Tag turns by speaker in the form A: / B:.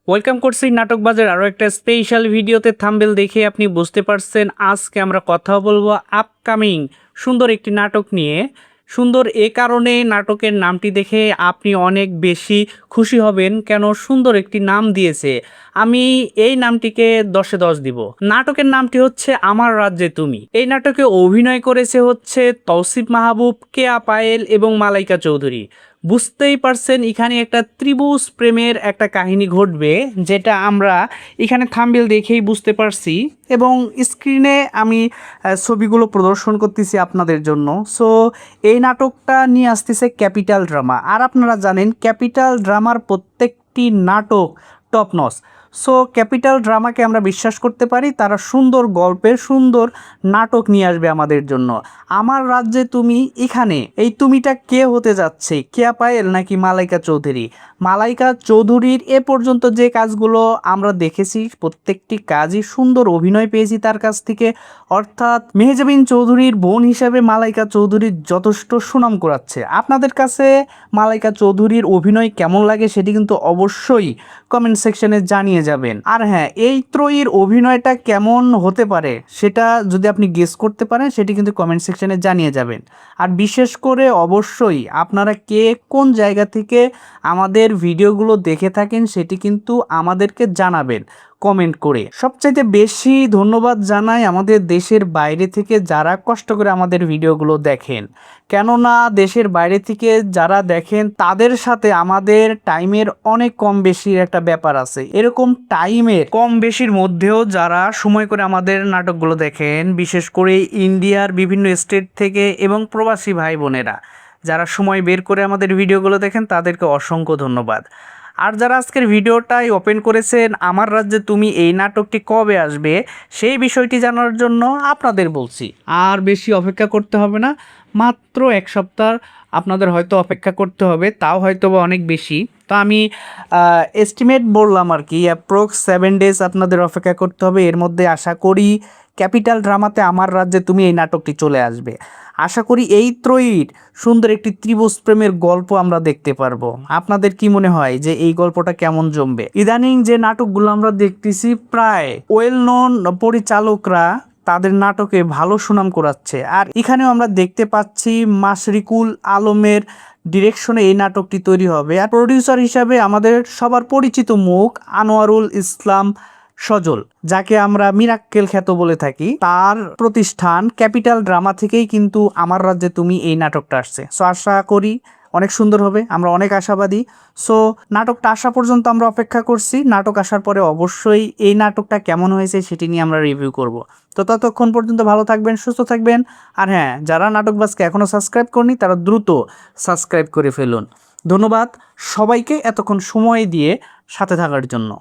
A: Welcome করছি নাটক বাজার আরও একটা স্পেশাল ভিডিওতে। থাম্বনেল দেখে আপনি বুঝতে পারছেন আজকে আমরা কথা বলবো আপকামিং সুন্দর একটি নাটক নিয়ে। সুন্দর এ কারণে নাটকের নামটি দেখে আপনি অনেক বেশি খুশি হবেন, কেন সুন্দর একটি নাম দিয়েছে। আমি এই নামটিকে 10-এ 10 দিব। নাটকের নামটি হচ্ছে আমার রাজ্যে তুমি। এই নাটকে অভিনয় করেছে হচ্ছে তৌসিফ মাহবুব, কেয়া পায়েল এবং মালাইকা চৌধুরী। বুঝতেই পারছেন এখানে একটা ত্রিভুজ প্রেমের একটা কাহিনী ঘটবে, যেটা আমরা এখানে থাম্বনেল দেখেই বুঝতে পারছি এবং স্ক্রিনে আমি ছবিগুলো প্রদর্শন করতেছি আপনাদের জন্য। সো এই নাটকটা নিয়ে আসতেছে ক্যাপিটাল ড্রামা। আর আপনারা জানেন ক্যাপিটাল ড্রামার প্রত্যেকটি নাটক টপ নচ। সো ক্যাপিটাল ড্রামাকে আমরা বিশ্বাস করতে পারি, তারা সুন্দর গল্পের সুন্দর নাটক নিয়ে আসবে আমাদের জন্য। আমার রাজ্যে তুমি, এখানে এই তুমিটা কে হতে যাচ্ছে, কেয়া পায়েল নাকি মালাইকা চৌধুরী? মালাইকা চৌধুরীর এ পর্যন্ত যে কাজগুলো আমরা দেখেছি প্রত্যেকটি কাজই সুন্দর অভিনয় পেয়েছি তার কাছ থেকে। অর্থাৎ মেহজাবিন চৌধুরীর বোন হিসাবে মালাইকা চৌধুরীর যথেষ্ট সুনাম কুড়াচ্ছে। আপনাদের কাছে মালাইকা চৌধুরীর অভিনয় কেমন লাগে সেটি কিন্তু অবশ্যই কমেন্ট সেকশনে জানিয়ে যাবেন। আর হ্যাঁ, এই ত্রয়ীর অভিনয়টা কেমন হতে পারে সেটা যদি আপনি গেস করতে পারেন সেটি কিন্তু কমেন্ট সেকশনে জানিয়ে যাবেন। আর বিশেষ করে অবশ্যই আপনারা কে কোন জায়গা থেকে আমাদের ভিডিওগুলো দেখে থাকেন সেটি কিন্তু আমাদেরকে জানাবেন কমেন্ট করে। সবচাইতে বেশি ধন্যবাদ জানাই আমাদের দেশের বাইরে থেকে যারা কষ্ট করে আমাদের ভিডিওগুলো দেখেন, কেননা দেশের বাইরে থেকে যারা দেখেন তাদের সাথে আমাদের টাইমের অনেক কম বেশির একটা ব্যাপার আছে। এরকম টাইমের কম বেশির মধ্যেও যারা সময় করে আমাদের নাটকগুলো দেখেন, বিশেষ করে ইন্ডিয়ার বিভিন্ন স্টেট থেকে এবং প্রবাসী ভাই বোনেরা যারা সময় বের করে আমাদের ভিডিওগুলো দেখেন, তাদেরকে অসংখ্য ধন্যবাদ। আর যারা আজকের ভিডিওটাই ওপেন করেছেন আমার রাজ্যে তুমি এই নাটকটি কবে আসবে সেই বিষয়টি জানার জন্য আপনাদের বলছি, আর বেশি অপেক্ষা করতে হবে না, মাত্র 1 সপ্তাহ আপনাদের হয়তো অপেক্ষা করতে হবে, তাও হয়তো বা অনেক বেশি। তো আমি এস্টিমেট বললাম আর কি, অ্যাপ্রক্স 7 ডেজ আপনাদের অপেক্ষা করতে হবে। এর মধ্যে আশা করি ক্যাপিটাল ড্রামাতে আমার রাজ্যে তুমি এই নাটকটি চলে আসবে। আশা করি এই ত্রয়ীর সুন্দর একটি ত্রিভুজ প্রেমের গল্প আমরা দেখতে পারবো। আপনাদের কি মনে হয় যে এই গল্পটা কেমন জমবে? ইদানিং যে নাটকগুলো আমরা দেখতেছি প্রায় ওয়েল নোন পরিচালকরা তাদের নাটকে ভালো সুনাম কুড়াচ্ছে। আর এখানেও আমরা দেখতে পাচ্ছি মাশরিকুল আলমের ডিরেকশনে এই নাটকটি তৈরি হবে। আর প্রডিউসার হিসাবে আমাদের সবার পরিচিত মুখ আনোয়ারুল ইসলাম সজল, যাকে আমরা মিরাক্কেল খ্যাত বলে থাকি, তার প্রতিষ্ঠান ক্যাপিটাল ড্রামা থেকেই কিন্তু আমার রাজ্যে তুমি এই নাটকটা আসছে। সো আশা করি অনেক সুন্দর হবে, আমরা অনেক আশাবাদী। সো নাটকটা আসা পর্যন্ত আমরা অপেক্ষা করছি। নাটক আসার পরে অবশ্যই এই নাটকটা কেমন হয়েছে সেটি নিয়ে আমরা রিভিউ করব। তো ততক্ষণ পর্যন্ত ভালো থাকবেন, সুস্থ থাকবেন। আর হ্যাঁ, যারা নাটকবাজকে এখনও সাবস্ক্রাইব করেনি তারা দ্রুত সাবস্ক্রাইব করে ফেলুন। ধন্যবাদ সবাইকে এতক্ষণ সময় দিয়ে সাথে থাকার জন্য।